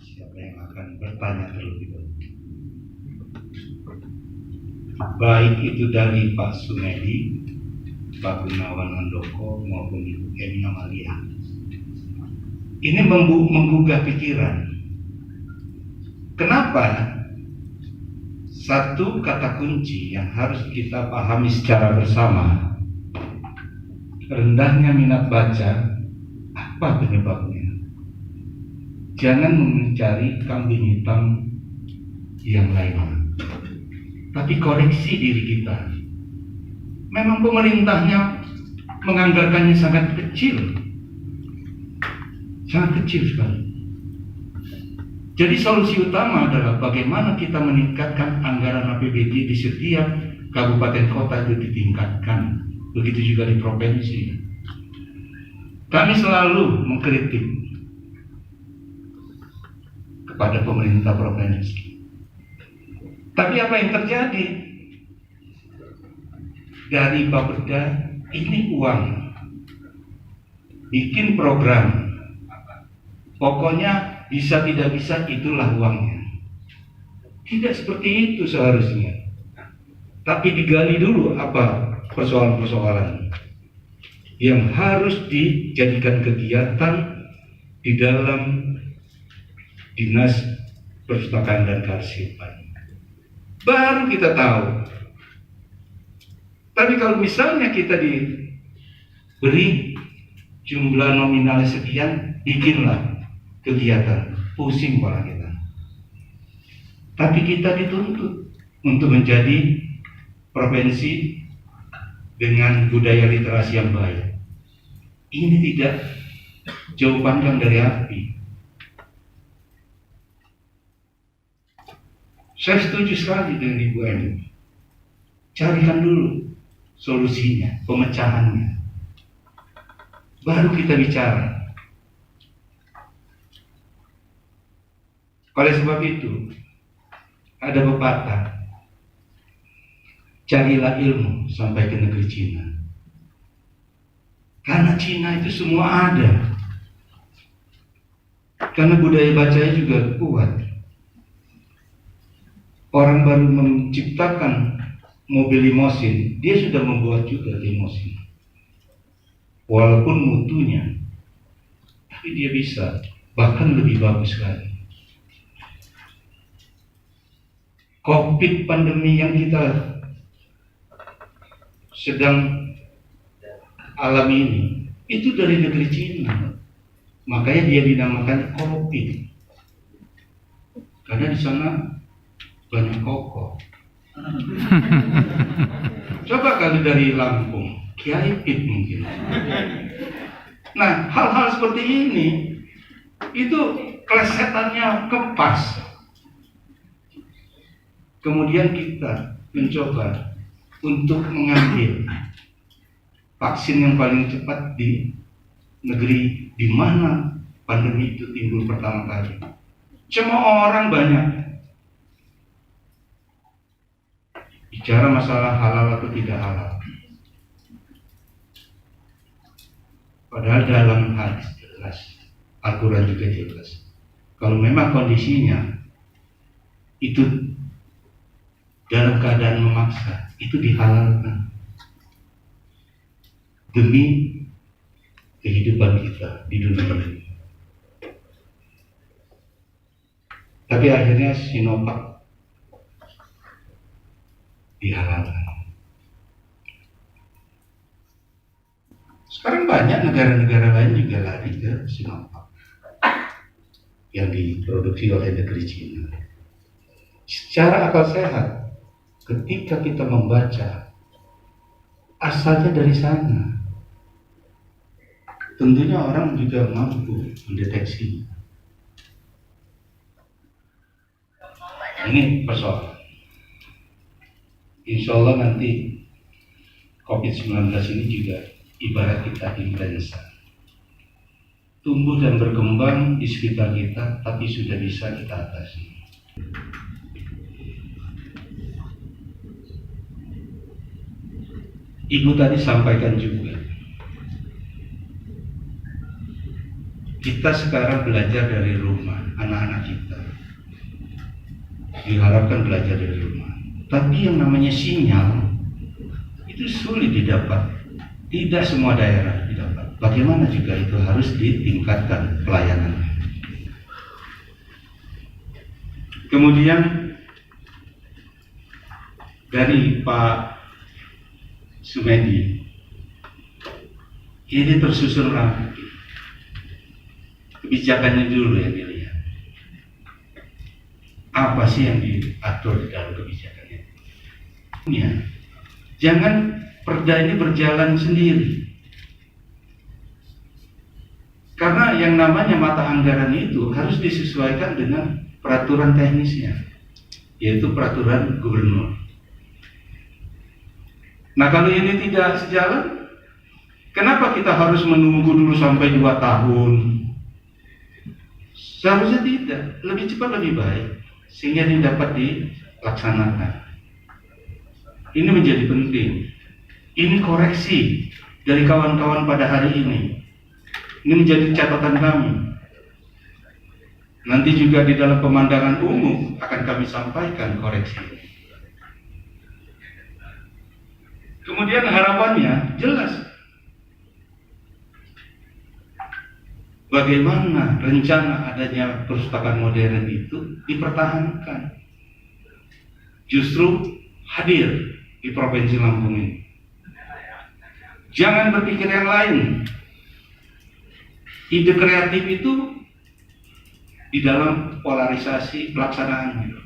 Siapa yang akan bertanya terlebih dahulu? Baik itu dari Pak Sumedi, Pak Gunawan Handoko maupun Ibu Eni Amalia. Ini menggugah pikiran. Kenapa? Satu kata kunci yang harus kita pahami secara bersama, rendahnya minat baca. Apa penyebabnya? Jangan mencari kambing hitam yang lain, tapi koreksi diri kita. Memang pemerintahnya menganggarkannya sangat kecil sekali. Jadi solusi utama adalah bagaimana kita meningkatkan anggaran APBD di setiap kabupaten kota itu ditingkatkan. Begitu juga di provinsi. Kami selalu mengkritik kepada pemerintah provinsi. Tapi apa yang terjadi? Dari Bapeda ini uang, bikin program, pokoknya bisa tidak bisa itulah uangnya. Tidak seperti itu seharusnya. Tapi digali dulu apa persoalan-persoalan yang harus dijadikan kegiatan di dalam Dinas Perpustakaan dan Kearsipan. Baru kita tahu. Tapi kalau misalnya kita diberi jumlah nominal sekian, bikinlah kegiatan, pusing kepala kita. Tapi kita dituntut untuk menjadi provinsi dengan budaya literasi yang baik. Ini tidak jauh panggang dari api. Saya setuju sekali dengan Ibu Eni. Carikan dulu solusinya, pemecahannya. Baru kita bicara. Oleh sebab itu, ada pepatah, carilah ilmu sampai ke negeri Cina. Karena Cina itu semua ada. Karena budaya bacanya juga kuat. Orang baru menciptakan mobil limosin, dia sudah membuat juga limosin. Walaupun mutunya, tapi dia bisa, bahkan lebih bagus lagi. Covid pandemi yang kita sedang alami ini, itu dari negeri Cina. Makanya dia dinamakan Covid. Karena di sana banyak koko. Coba kalau dari Lampung, Kiai Pit mungkin. Nah, hal-hal seperti ini itu klesetannya kepas. Kemudian kita mencoba untuk mengambil vaksin yang paling cepat di negeri di mana pandemi itu timbul pertama kali. Semua orang banyak bicara masalah halal atau tidak halal. Padahal dalam hadis jelas, Al-Quran juga jelas. Kalau memang kondisinya itu dalam keadaan memaksa, itu dihalalkan demi kehidupan kita di dunia ini. Tapi akhirnya Sinovac dihalalkan. Sekarang banyak negara-negara lain juga lari ke Sinovac yang diproduksi oleh negeri Cina. Secara akal sehat, ketika kita membaca asalnya dari sana, tentunya orang juga mampu mendeteksi. Ini persoalan. Insya Allah nanti COVID-19 ini juga ibarat kita influenza. Tumbuh dan berkembang di sekitar kita, tapi sudah bisa kita atasi. Ibu tadi sampaikan juga, kita sekarang belajar dari rumah, anak-anak kita diharapkan belajar dari rumah. Tapi yang namanya sinyal itu sulit didapat. Tidak semua daerah didapat. Bagaimana juga itu harus ditingkatkan pelayanannya. Kemudian dari Pak Sumedi, ini tersusun rapi. Kebijakannya dulu yang dilihat. Apa sih yang diatur di dalam kebijakannya? Ya, jangan perda ini berjalan sendiri. Karena yang namanya mata anggaran itu harus disesuaikan dengan peraturan teknisnya, yaitu peraturan gubernur. Nah, kalau ini tidak sejalan, kenapa kita harus menunggu dulu sampai 2 tahun? Seharusnya tidak, lebih cepat lebih baik, sehingga ini dapat dilaksanakan. Ini menjadi penting. Ini koreksi dari kawan-kawan pada hari ini. Ini menjadi catatan kami. Nanti juga di dalam pemandangan umum akan kami sampaikan koreksi ini. Kemudian harapannya jelas. Bagaimana rencana adanya perpustakaan modern itu dipertahankan. Justru hadir di Provinsi Lampung ini. Jangan berpikir yang lain. Ide kreatif itu di dalam polarisasi pelaksanaannya.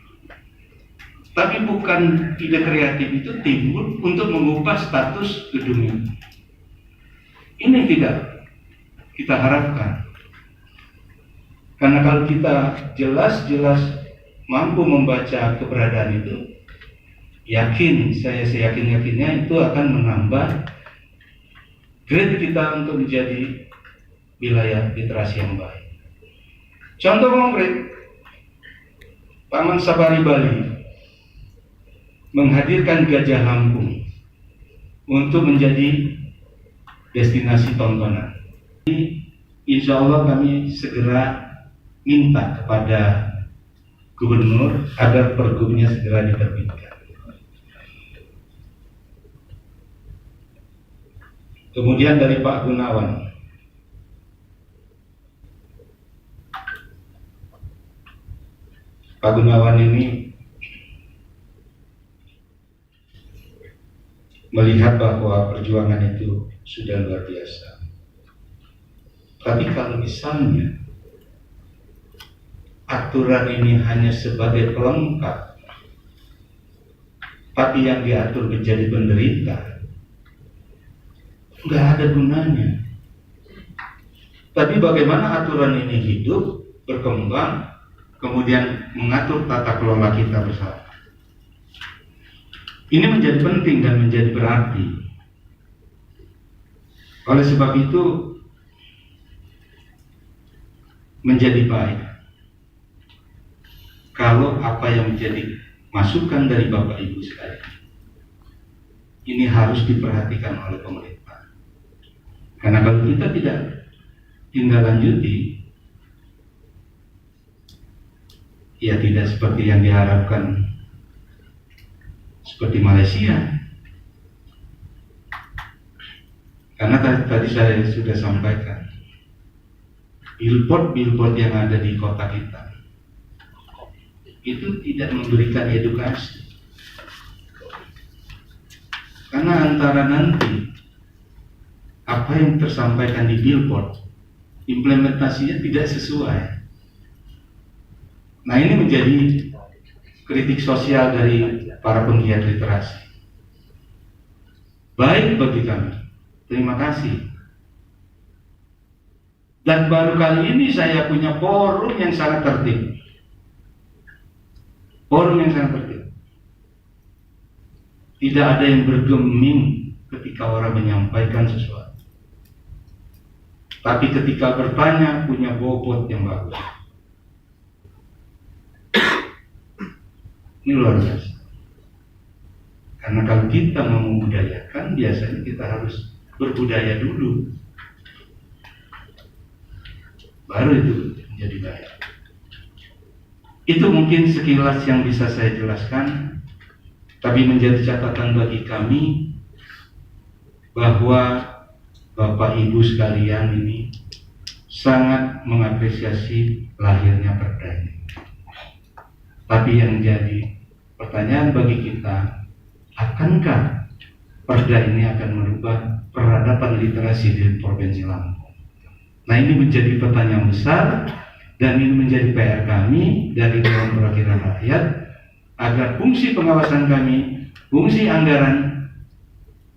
Tapi bukan ide kreatif itu timbul untuk mengubah status gedung ini. Ini tidak kita harapkan. Karena kalau kita jelas-jelas mampu membaca keberadaan itu, saya seyakin-yakinnya itu akan menambah grade kita untuk menjadi wilayah literasi yang baik. Contoh konkret, Taman Safari Bali menghadirkan Gajah Lampung untuk menjadi destinasi tontonan. Insya Allah kami segera minta kepada gubernur agar pergubnya segera diterbitkan. Kemudian dari Pak Gunawan, Pak Gunawan ini melihat bahwa perjuangan itu sudah luar biasa. Tapi kalau misalnya aturan ini hanya sebagai pelengkap, tapi yang diatur menjadi penderita, nggak ada gunanya. Tapi bagaimana aturan ini hidup, berkembang, kemudian mengatur tata kelola kita bersama. Ini menjadi penting dan menjadi berarti. Oleh sebab itu, menjadi baik kalau apa yang menjadi masukan dari Bapak Ibu sekalian ini harus diperhatikan oleh pemerintah. Karena kalau kita tidak tindak lanjuti, ya tidak seperti yang diharapkan seperti Malaysia. Karena tadi saya sudah sampaikan, billboard yang ada di kota kita itu tidak memberikan edukasi. Karena antara nanti apa yang tersampaikan di billboard, implementasinya tidak sesuai. Nah, ini menjadi kritik sosial dari para penggiat literasi. Baik bagi kami. Terima kasih. Dan baru kali ini saya punya forum yang sangat tertib. Forum yang sangat tertib. Tidak ada yang bergeming ketika orang menyampaikan sesuatu. Tapi ketika bertanya punya bobot yang bagus. Ini luar biasa. Karena kalau kita mau membudayakan, biasanya kita harus berbudaya dulu. baru itu menjadi baik. Itu mungkin sekilas yang bisa saya jelaskan, tapi menjadi catatan bagi kami bahwa Bapak Ibu sekalian ini sangat mengapresiasi lahirnya Perda ini. Tapi yang jadi pertanyaan bagi kita, akankah Perda ini akan merubah peradaban literasi di Provinsi Lampung? Nah, ini menjadi pertanyaan besar, dan ini menjadi PR kami dari Dewan Perwakilan Rakyat, agar fungsi pengawasan kami, fungsi anggaran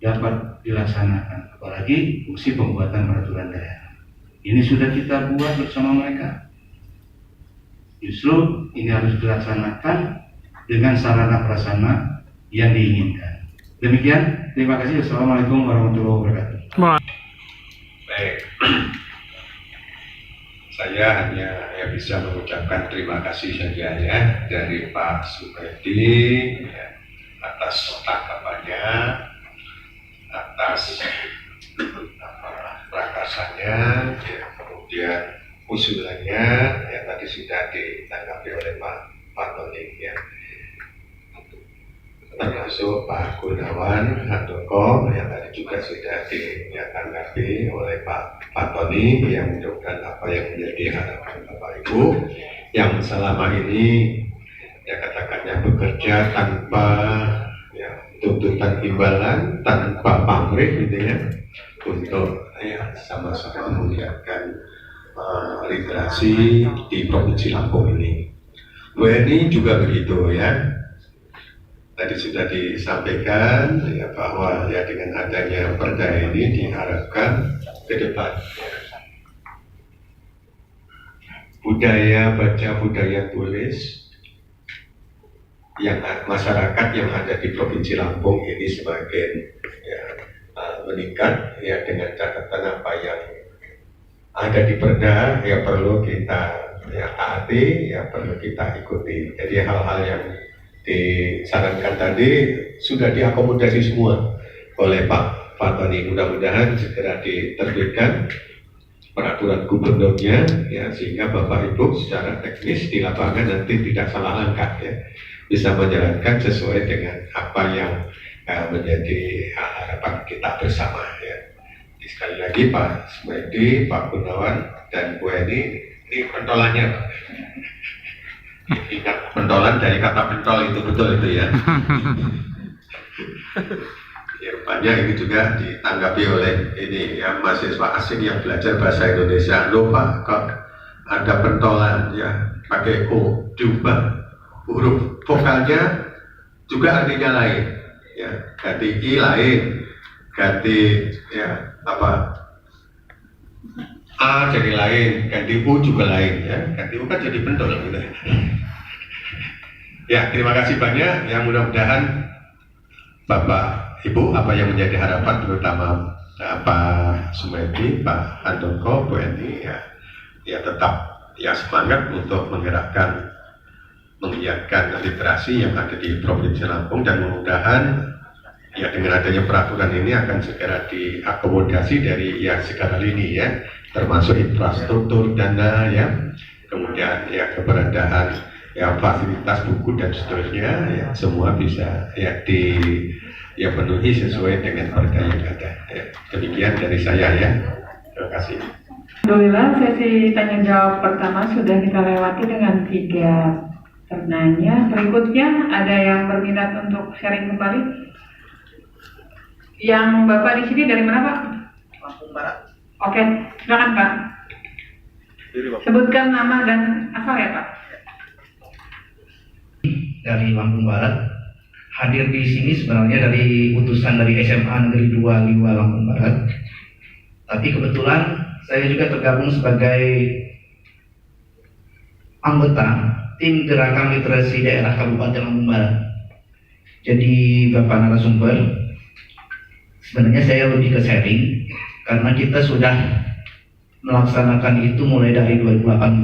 dapat dilaksanakan, apalagi fungsi pembuatan peraturan daerah. Ini sudah kita buat bersama mereka. Justru ini harus dilaksanakan dengan sarana prasarana yang diinginkan. Demikian, terima kasih. Assalamualaikum warahmatullahi wabarakatuh. Baik, saya hanya bisa mengucapkan terima kasih saja ya dari Pak Sumedi ya, atas tanggapannya, atas prakasannya, ya, kemudian usulannya yang tadi sudah ditanggapi oleh Pak Tony ya, termasuk Pak Gunawan Handoko yang tadi juga sudah ditanggapi oleh Pak Tony, yang mudah-mudahan apa yang menjadi harapan Bapak Ibu yang selama ini ya katakannya bekerja tanpa ya tuntutan imbalan, tanpa pamrih gitu ya, untuk ya sama-sama meningkatkan literasi di Provinsi Lampung ini. WNI juga begitu ya. Tadi sudah disampaikan ya bahwa ya dengan adanya Perda ini diharapkan ke depan ya, budaya baca, budaya tulis yang masyarakat yang ada di Provinsi Lampung ini semakin ya, meningkat ya, dengan catatan apa yang ada di Perda ya perlu kita ya taati, ya perlu kita ikuti. Jadi hal-hal yang disarankan tadi sudah diakomodasi semua oleh Pak Tony. Mudah-mudahan segera diterbitkan peraturan gubernurnya ya, sehingga Bapak Ibu secara teknis di lapangan nanti tidak salah langkah ya, bisa menjalankan sesuai dengan apa yang menjadi harapan kita bersama ya. Sekali lagi Pak Sumedi, Pak Gunawan, dan Bu Eni, ini pentolannya Pak. Ingat pentolan dari kata pentol itu, betul itu ya. Ya, rupanya ini juga ditanggapi oleh ini ya mahasiswa asing yang belajar bahasa Indonesia. Loh Pak, kok ada pentolan ya pakai O, diubah huruf vokalnya juga artinya lain ya, ganti I lain, ganti ya apa A jadi lain, ganti U juga lain ya, ganti U kan jadi pentol gitu. Ya, terima kasih banyak. Yang mudah-mudahan Bapak Ibu apa yang menjadi harapan terutama Pak Sumedi, Pak Handoko, Bu Eni ya tetap ya semangat untuk menggerakkan, mengiatkan literasi yang ada di Provinsi Lampung, dan mudah-mudahan ya dengan adanya peraturan ini akan segera diakomodasi dari ya segala lini ya, termasuk infrastruktur, dana ya, kemudian ya keberadaan ya fasilitas buku dan seterusnya ya, semua bisa ya penuhi sesuai dengan Perda yang ada ya. Demikian dari saya ya, terima kasih. Alhamdulillah, sesi tanya jawab pertama sudah kita lewati dengan 3 penanya. Berikutnya ada yang berminat untuk sharing kembali. Yang Bapak di sini dari mana Pak? Lampung Barat. Oke, silakan Pak. Sebutkan nama dan asal ya Pak. Dari Lampung Barat. Hadir di sini sebenarnya dari utusan dari SMA Negeri 2 Liwa Lampung Barat. Tapi kebetulan saya juga tergabung sebagai anggota tim gerakan literasi daerah Kabupaten Lampung Barat. Jadi Bapak narasumber, sebenarnya saya lebih ke sharing karena kita sudah melaksanakan itu mulai dari 2018.